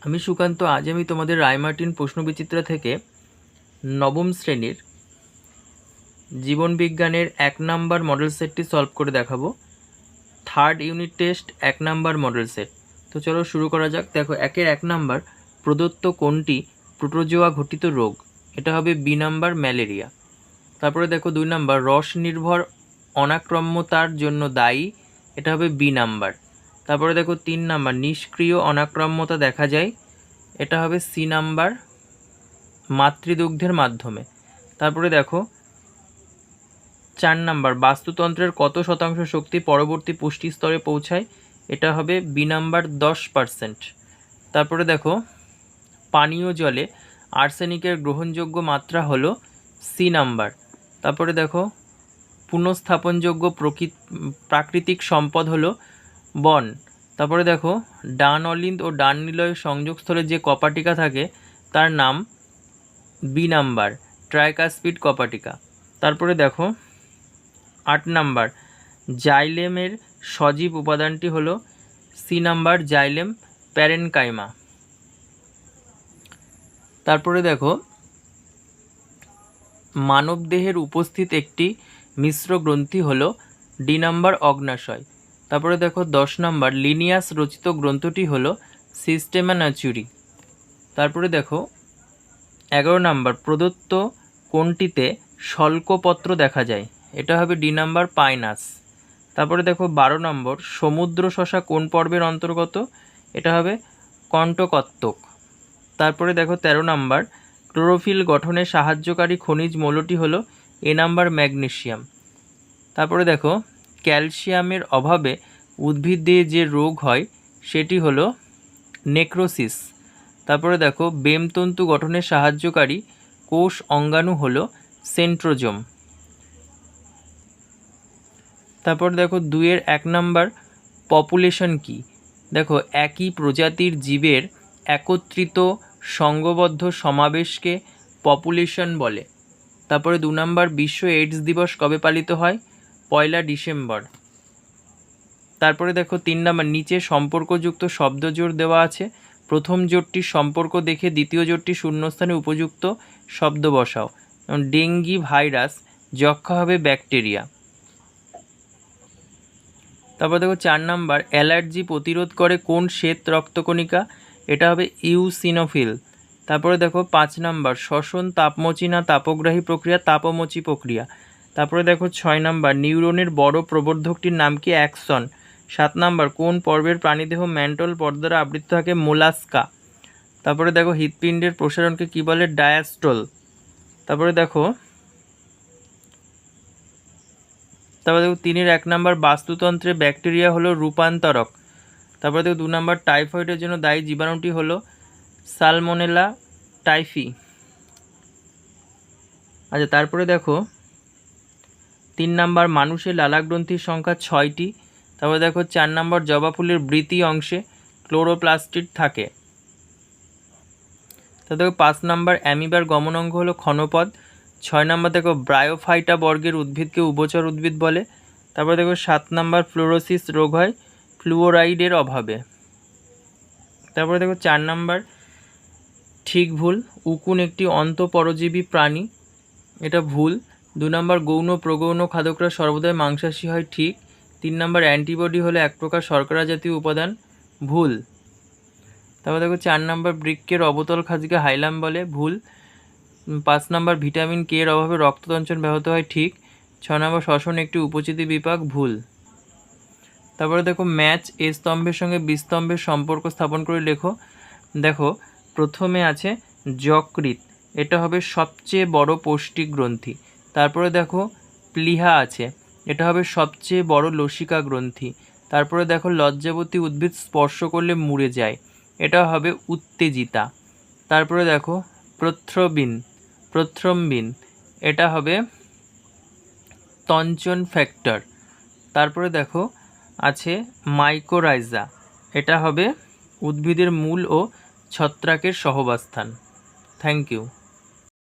আমি সুকান্ত। আজ আমি তোমাদের রায়মার্টিন প্রশ্নবিচিত্রা থেকে নবম শ্রেণীর জীবনবিজ্ঞানের 1 নাম্বার মডেল সেটটি সলভ করে দেখাবো। Third unit test 1 number model set. তো চলো শুরু করা যাক। দেখো, 1 নাম্বার, প্রদত্ত কোনটি প্রোটোজোয়া ঘটিত রোগ? এটা হবে বি নাম্বার, ম্যালেরিয়া। তারপরে দেখো 2 নাম্বার, রস নির্ভর অনাক্রম্যতার জন্য দায়ী। এটা হবে বি নাম্বার। তারপরে দেখো 3 নাম্বার, নিষ্ক্রিয় অনাক্রম্যতা দেখা যায়। এটা হবে সি নাম্বার, মাতৃদুগ্ধের মাধ্যমে। তারপরে দেখো 4 নাম্বার, বাস্তুতন্ত্রের কত শতাংশ শক্তি পরবর্তী পুষ্টি স্তরে পৌঁছায়? এটা হবে বি নাম্বার, 10%। তারপরে দেখো পানীয় জলে আর্সেনিকের গ্রহণযোগ্য মাত্রা হলো সি নাম্বার। তারপরে দেখো পুনঃস্থাপনযোগ্য প্রাকৃতিক সম্পদ হলো বন। তারপরে দেখো ডান অলিন্দ ও ডান নিলয়ের সংযোগস্থলে যে কপাটিকা থাকে তার নাম বি নাম্বার, ট্রাইকাসপিড কপাটিকা। তারপরে দেখো 8 নাম্বার, জাইলেমের সজীব উপাদানটি হলো সি নাম্বার, জাইলেম প্যারেনকাইমা। তারপরে দেখো মানবদেহের উপস্থিত একটি মিশ্র গ্রন্থি হলো ডি নাম্বার, অগ্নাশয়। তারপরে দেখো 10 নাম্বার, লিনিয়াস রচিত গ্রন্থটি হলো সিস্টেমা ন্যাচুরি। তারপরে দেখো 11 নাম্বার, প্রদত্ত কোনটিতে শল্কপত্র দেখা যায়? এটা হবে ডি নাম্বার, পাইনাস। তারপরে দেখো 12 নম্বর, সমুদ্র শশা কোন পর্বের অন্তর্গত? এটা হবে কণ্টকত্তক। তারপরে দেখো 13 নাম্বার, ক্লোরোফিল গঠনে সাহায্যকারী খনিজ মৌলটি হলো এ নাম্বার, ম্যাগনেসিয়াম। তারপরে দেখো ক্যালসিয়ামের অভাবে উদ্ভিদে যে রোগ হয় সেটি হলো নেক্রোসিস। তারপরে দেখো বেমতন্তু গঠনে সাহায্যকারী কোষ অঙ্গাণু হলো সেন্ট্রোজোম। তারপর দেখো 2-1 নাম্বার, পপুলেশন কি? দেখো একই প্রজাতির জীবের একত্রিত সংঘবদ্ধ সমাবেশকে পপুলেশন বলে। তারপরে 2 নাম্বার, বিশ্ব এইডস দিবস কবে পালিত হয়? 1 ডিসেম্বর। তারপরে দেখো 3 নাম্বার, নিচে সম্পর্কযুক্ত শব্দজোড় দেওয়া আছে, প্রথম জোড়টির সম্পর্ক দেখে দ্বিতীয় জোড়টি শূন্যস্থানে উপযুক্ত শব্দ বসাও। ডেঙ্গি ভাইরাস, যক্ষা হবে ব্যাকটেরিয়া। তারপর দেখো 4 নাম্বার, অ্যালার্জি প্রতিরোধ করে কোন শ্বেত রক্তকণিকা? এটা হবে ইউসিনোফিল। তারপরে দেখো 5 নাম্বার, শ্বসন তাপমোচী না তাপগ্রাহী প্রক্রিয়া? তাপমোচী প্রক্রিয়া। তারপরে দেখো 6 নাম্বার, নিউরনের বড় প্রবর্ধকটির নাম কি? অ্যাক্সন। 7 নাম্বার, কোন পর্বের প্রাণীদেহ ম্যান্টল পর্দা দ্বারা আবৃত থাকে? মোলাস্কা। তারপরে দেখো হৃৎপিণ্ডের প্রসারণকে কি বলে? ডায়াস্ট্রল। তারপরে দেখো 3-1 নাম্বার, বাস্তুতন্ত্রে ব্যাকটেরিয়া হলো রূপান্তরক। তারপরে দেখো 2 নাম্বার, টাইফয়েডের জন্য দায়ী জীবাণুটি হলো সালমোনেলা টাইফি। আচ্ছা, তারপরে দেখো 3 নাম্বার, মানুষের লালাগ্রন্থির সংখ্যা 6টি। তারপরে দেখো 4 নাম্বার, জবা ফুলের বৃতি অংশে ক্লোরোপ্লাস্টিড থাকে। তারপর দেখো 5 নাম্বার, অ্যামিবার গমনাঙ্গ হলো ক্ষণপদ। 6 নাম্বার দেখো ব্রায়োফাইটা বর্গের উদ্ভিদকে উভচর উদ্ভিদ বলে। তারপরে দেখো 7 নাম্বার, ফ্লোরোসিস রোগ হয় ফ্লুওরাইডের অভাবে। তারপরে দেখো 4 নাম্বার, ঠিক ভুল, উকুন একটি অন্তঃপরজীবী প্রাণী, এটা ভুল। 2 নাম্বার, গৌণ প্রগৌণ খাদকরা সর্বদাই মাংসাশী হয়, ঠিক। 3 নাম্বার, অ্যান্টিবডি হলো এক প্রকার শর্করা জাতীয় উপাদান, ভুল। তারপর দেখো 4 নাম্বার, বৃক্কের অবতল খাঁজকে হাইলাম বলে, ভুল। 5 নাম্বার, ভিটামিন কে এর অভাবে রক্ততঞ্চন ব্যাহত হয়, ঠিক। 6 নাম্বার, শ্বসন একটি উপচিতি বিপাক, ভুল। তারপরে দেখো ম্যাচ এ স্তম্ভের সঙ্গে বি স্তম্ভের সম্পর্ক স্থাপন করে লেখো। দেখো প্রথমে আছে যকৃৎ, এটা হবে সবচেয়ে বড় পৌষ্টিক গ্রন্থি। তারপরে দেখো প্লীহা আছে, এটা হবে সবচেয়ে বড় লসিকা গ্রন্থি। তারপরে দেখো লজ্জাবতী উদ্ভিদ স্পর্শ করলে মুড়ে যায়, এটা হবে উত্তেজিতা। তারপরে দেখো প্রথ্রম্বিন, এটা হবে তঞ্চন ফ্যাক্টর। তারপরে দেখো আছে মাইকোরাইজা, এটা হবে উদ্ভিদের মূল ও ছত্রাকের সহবাস্থান। Thank you.